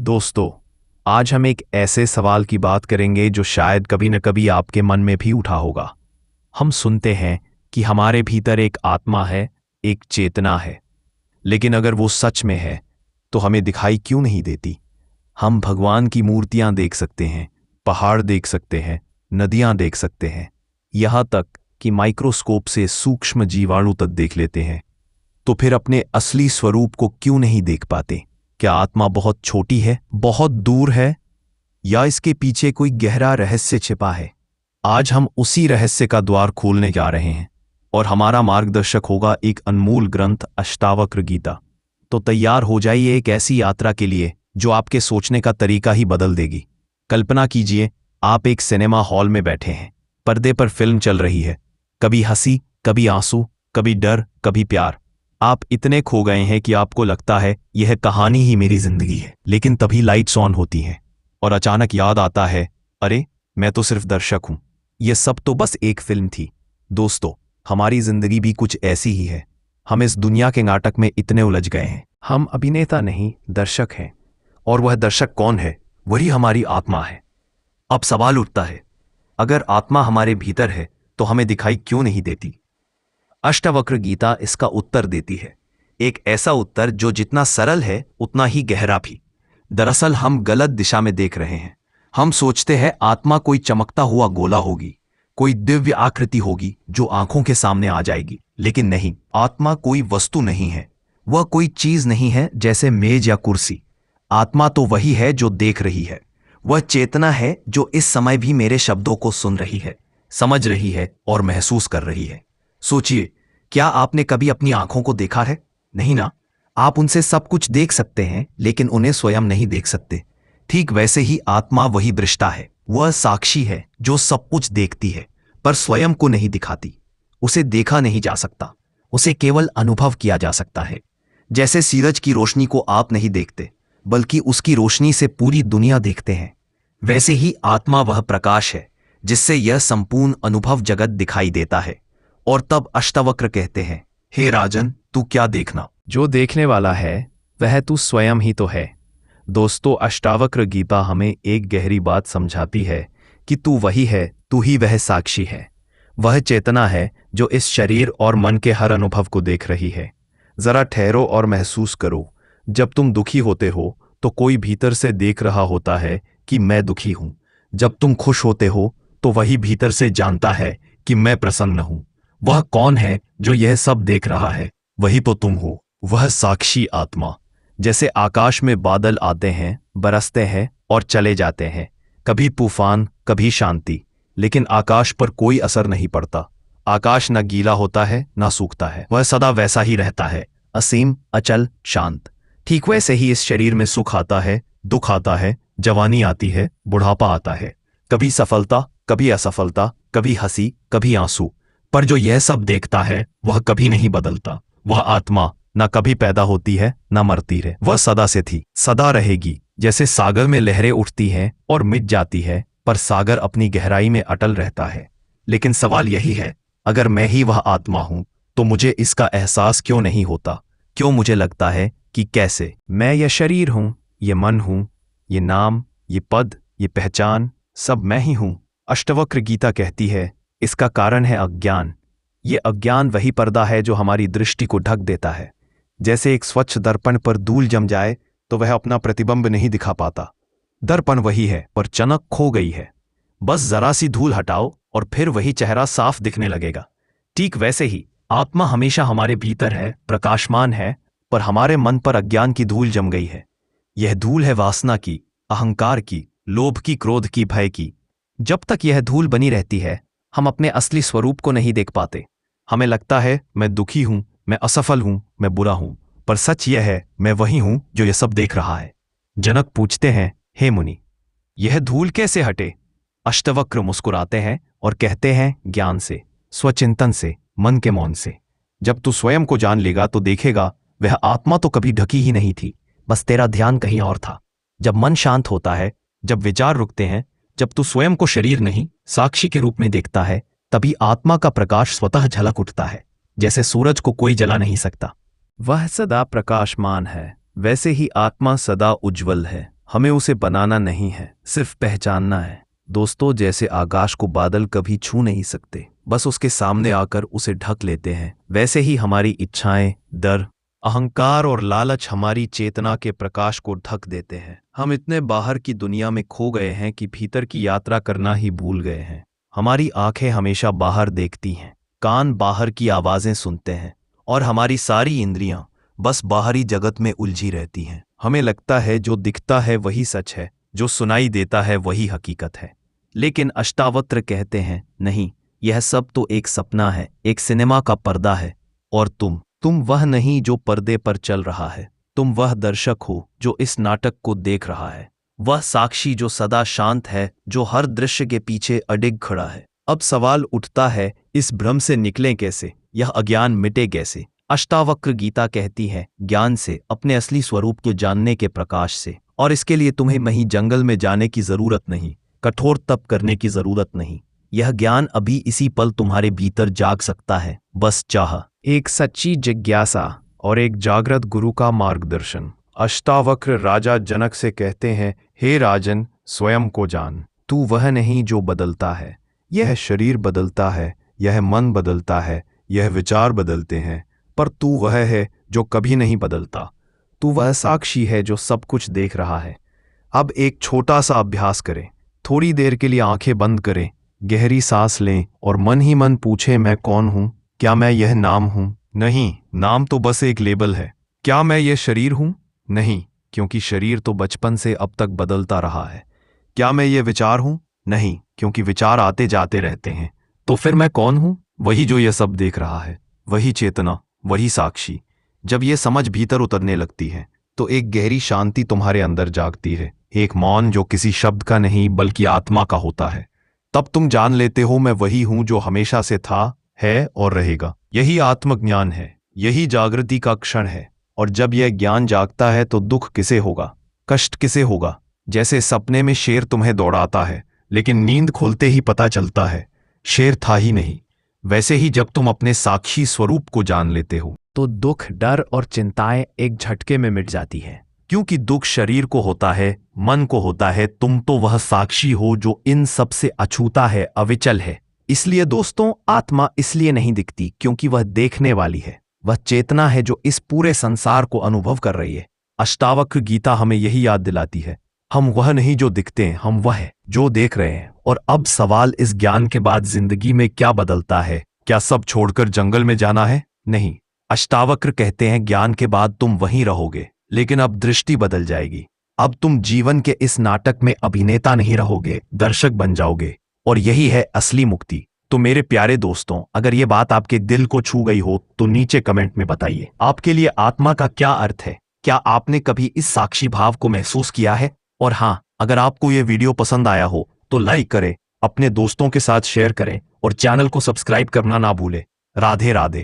दोस्तों, आज हम एक ऐसे सवाल की बात करेंगे जो शायद कभी न कभी आपके मन में भी उठा होगा। हम सुनते हैं कि हमारे भीतर एक आत्मा है, एक चेतना है, लेकिन अगर वो सच में है तो हमें दिखाई क्यों नहीं देती? हम भगवान की मूर्तियां देख सकते हैं, पहाड़ देख सकते हैं, नदियां देख सकते हैं, यहां तक कि माइक्रोस्कोप से सूक्ष्म जीवाणु तक देख लेते हैं, तो फिर अपने असली स्वरूप को क्यों नहीं देख पाते? क्या आत्मा बहुत छोटी है, बहुत दूर है, या इसके पीछे कोई गहरा रहस्य छिपा है? आज हम उसी रहस्य का द्वार खोलने जा रहे हैं और हमारा मार्गदर्शक होगा एक अनमोल ग्रंथ अष्टावक्र गीता। तो तैयार हो जाइए एक ऐसी यात्रा के लिए जो आपके सोचने का तरीका ही बदल देगी। कल्पना कीजिए, आप एक सिनेमा हॉल में बैठे हैं, पर्दे पर फिल्म चल रही है, कभी हंसी, कभी आंसू, कभी डर, कभी प्यार। आप इतने खो गए हैं कि आपको लगता है यह कहानी ही मेरी जिंदगी है। लेकिन तभी लाइट्स ऑन होती हैं और अचानक याद आता है, अरे मैं तो सिर्फ दर्शक हूं, यह सब तो बस एक फिल्म थी। दोस्तों, हमारी जिंदगी भी कुछ ऐसी ही है। हम इस दुनिया के नाटक में इतने उलझ गए हैं। हम अभिनेता नहीं, दर्शक हैं। और वह दर्शक कौन है? वही हमारी आत्मा है। अब सवाल उठता है, अगर आत्मा हमारे भीतर है तो हमें दिखाई क्यों नहीं देती? अष्टावक्र गीता इसका उत्तर देती है, एक ऐसा उत्तर जो जितना सरल है उतना ही गहरा भी। दरअसल हम गलत दिशा में देख रहे हैं। हम सोचते हैं आत्मा कोई चमकता हुआ गोला होगी, कोई दिव्य आकृति होगी जो आंखों के सामने आ जाएगी। लेकिन नहीं, आत्मा कोई वस्तु नहीं है, वह कोई चीज नहीं है जैसे मेज या कुर्सी। आत्मा तो वही है जो देख रही है। वह चेतना है जो इस समय भी मेरे शब्दों को सुन रही है, समझ रही है और महसूस कर रही है। सोचिए, क्या आपने कभी अपनी आंखों को देखा है? नहीं ना। आप उनसे सब कुछ देख सकते हैं लेकिन उन्हें स्वयं नहीं देख सकते। ठीक वैसे ही आत्मा वही दृष्टा है, वह साक्षी है जो सब कुछ देखती है पर स्वयं को नहीं दिखाती। उसे देखा नहीं जा सकता, उसे केवल अनुभव किया जा सकता है। जैसे सूरज की रोशनी को आप नहीं देखते बल्कि उसकी रोशनी से पूरी दुनिया देखते हैं, वैसे ही आत्मा वह प्रकाश है जिससे यह संपूर्ण अनुभव जगत दिखाई देता है। और तब अष्टावक्र कहते हैं, हे राजन, तू क्या देखना? जो देखने वाला है वह तू स्वयं ही तो है। दोस्तों, अष्टावक्र गीता हमें एक गहरी बात समझाती है कि तू वही है, तू ही वह साक्षी है। वह चेतना है जो इस शरीर और मन के हर अनुभव को देख रही है। जरा ठहरो और महसूस करो, जब तुम दुखी होते हो तो कोई भीतर से देख रहा होता है कि मैं दुखी हूं। जब तुम खुश होते हो तो वही भीतर से जानता है कि मैं प्रसन्न हूं। वह कौन है जो यह सब देख रहा है? वही तो तुम हो, वह साक्षी आत्मा। जैसे आकाश में बादल आते हैं, बरसते हैं और चले जाते हैं, कभी तूफान, कभी शांति, लेकिन आकाश पर कोई असर नहीं पड़ता। आकाश न गीला होता है न सूखता है, वह सदा वैसा ही रहता है, असीम, अचल, शांत। ठीक वैसे ही इस शरीर में सुख आता है, दुख आता है, जवानी आती है, बुढ़ापा आता है, कभी सफलता, कभी असफलता, कभी हंसी, कभी आंसू। पर जो यह सब देखता है वह कभी नहीं बदलता। वह आत्मा न कभी पैदा होती है न मरती है, वह सदा से थी, सदा रहेगी। जैसे सागर में लहरें उठती हैं और मिट जाती है, पर सागर अपनी गहराई में अटल रहता है। लेकिन सवाल यही है, अगर मैं ही वह आत्मा हूं तो मुझे इसका एहसास क्यों नहीं होता? क्यों मुझे लगता है कि कैसे मैं यह शरीर हूं, ये मन हूं, ये नाम, ये पद, ये पहचान, सब मैं ही हूं? अष्टावक्र गीता कहती है, इसका कारण है अज्ञान। ये अज्ञान वही पर्दा है जो हमारी दृष्टि को ढक देता है। जैसे एक स्वच्छ दर्पण पर धूल जम जाए तो वह अपना प्रतिबिंब नहीं दिखा पाता। दर्पण वही है पर चमक खो गई है। बस जरा सी धूल हटाओ और फिर वही चेहरा साफ दिखने लगेगा। ठीक वैसे ही आत्मा हमेशा हमारे भीतर है, प्रकाशमान है, पर हमारे मन पर अज्ञान की धूल जम गई है। यह धूल है वासना की, अहंकार की, लोभ की, क्रोध की, भय की। जब तक यह धूल बनी रहती है हम अपने असली स्वरूप को नहीं देख पाते। हमें लगता है मैं दुखी हूं, मैं असफल हूं, मैं बुरा हूं, पर सच यह है मैं वही हूं जो यह सब देख रहा है। जनक पूछते हैं, हे मुनि, यह धूल कैसे हटे? अष्टावक्र मुस्कुराते हैं और कहते हैं, ज्ञान से, स्वचिंतन से, मन के मौन से। जब तू स्वयं को जान लेगा तो देखेगा वह आत्मा तो कभी ढकी ही नहीं थी, बस तेरा ध्यान कहीं और था। जब मन शांत होता है, जब विचार रुकते हैं, जब तू स्वयं को शरीर नहीं साक्षी के रूप में देखता है, तभी आत्मा का प्रकाश स्वतः झलक उठता है। जैसे सूरज को कोई जला नहीं सकता, वह सदा प्रकाशमान है, वैसे ही आत्मा सदा उज्जवल है। हमें उसे बनाना नहीं है, सिर्फ पहचानना है। दोस्तों, जैसे आकाश को बादल कभी छू नहीं सकते, बस उसके सामने आकर उसे ढक लेते हैं, वैसे ही हमारी इच्छाएं, डर, अहंकार और लालच हमारी चेतना के प्रकाश को ढक देते हैं। हम इतने बाहर की दुनिया में खो गए हैं कि भीतर की यात्रा करना ही भूल गए हैं। हमारी आंखें हमेशा बाहर देखती हैं, कान बाहर की आवाजें सुनते हैं, और हमारी सारी इंद्रियां बस बाहरी जगत में उलझी रहती हैं। हमें लगता है जो दिखता है वही सच है, जो सुनाई देता है वही हकीकत है। लेकिन अष्टावक्र कहते हैं, नहीं, यह सब तो एक सपना है, एक सिनेमा का पर्दा है। और तुम वह नहीं जो पर्दे पर चल रहा है। तुम वह दर्शक हो जो इस नाटक को देख रहा है, वह साक्षी जो सदा शांत है, जो हर दृश्य के पीछे अडिग खड़ा है। अब सवाल उठता है, इस भ्रम से निकलें कैसे, यह अज्ञान मिटे कैसे? अष्टावक्र गीता कहती है, ज्ञान से, अपने असली स्वरूप के जानने के प्रकाश से। और इसके लिए तुम्हें कहीं जंगल में जाने की जरूरत नहीं, कठोर तप करने की जरूरत नहीं। यह ज्ञान अभी इसी पल तुम्हारे भीतर जाग सकता है, बस चाह, एक सच्ची जिज्ञासा और एक जागृत गुरु का मार्गदर्शन। अष्टावक्र राजा जनक से कहते हैं, हे राजन, स्वयं को जान। तू वह नहीं जो बदलता है। यह शरीर बदलता है, यह मन बदलता है, यह विचार बदलते हैं, पर तू वह है जो कभी नहीं बदलता। तू वह साक्षी है जो सब कुछ देख रहा है। अब एक छोटा सा अभ्यास करें। थोड़ी देर के लिए आंखें बंद करें, गहरी सांस लें और मन ही मन पूछें, मैं कौन हूं? क्या मैं यह नाम हूं? नहीं, नाम तो बस एक लेबल है। क्या मैं यह शरीर हूं? नहीं, क्योंकि शरीर तो बचपन से अब तक बदलता रहा है। क्या मैं ये विचार हूं? नहीं, क्योंकि विचार आते जाते रहते हैं। तो फिर मैं कौन हूं? वही जो यह सब देख रहा है, वही चेतना, वही साक्षी। जब ये समझ भीतर उतरने लगती है तो एक गहरी शांति तुम्हारे अंदर जागती है, एक मौन जो किसी शब्द का नहीं बल्कि आत्मा का होता है। तब तुम जान लेते हो, मैं वही हूं जो हमेशा से था, है और रहेगा। यही आत्मज्ञान है, यही जागृति का क्षण है। और जब यह ज्ञान जागता है तो दुख किसे होगा, कष्ट किसे होगा? जैसे सपने में शेर तुम्हें दौड़ाता है, लेकिन नींद खुलते ही पता चलता है शेर था ही नहीं। वैसे ही जब तुम अपने साक्षी स्वरूप को जान लेते हो तो दुख, डर और चिंताएं एक झटके में मिट जाती है। क्योंकि दुख शरीर को होता है, मन को होता है, तुम तो वह साक्षी हो जो इन सब से अछूता है, अविचल है। इसलिए दोस्तों, आत्मा इसलिए नहीं दिखती क्योंकि वह देखने वाली है। वह चेतना है जो इस पूरे संसार को अनुभव कर रही है। अष्टावक्र गीता हमें यही याद दिलाती है, हम वह नहीं जो दिखते हैं, हम वह है जो देख रहे हैं। और अब सवाल, इस ज्ञान के बाद जिंदगी में क्या बदलता है? क्या सब छोड़कर जंगल में जाना है? नहीं, अष्टावक्र कहते हैं, ज्ञान के बाद तुम वहीं रहोगे, लेकिन अब दृष्टि बदल जाएगी। अब तुम जीवन के इस नाटक में अभिनेता नहीं रहोगे, दर्शक बन जाओगे। और यही है असली मुक्ति। तो मेरे प्यारे दोस्तों, अगर ये बात आपके दिल को छू गई हो तो नीचे कमेंट में बताइए, आपके लिए आत्मा का क्या अर्थ है? क्या आपने कभी इस साक्षी भाव को महसूस किया है? और हाँ, अगर आपको ये वीडियो पसंद आया हो तो लाइक करें, अपने दोस्तों के साथ शेयर करें और चैनल को सब्सक्राइब करना ना भूलें। राधे राधे।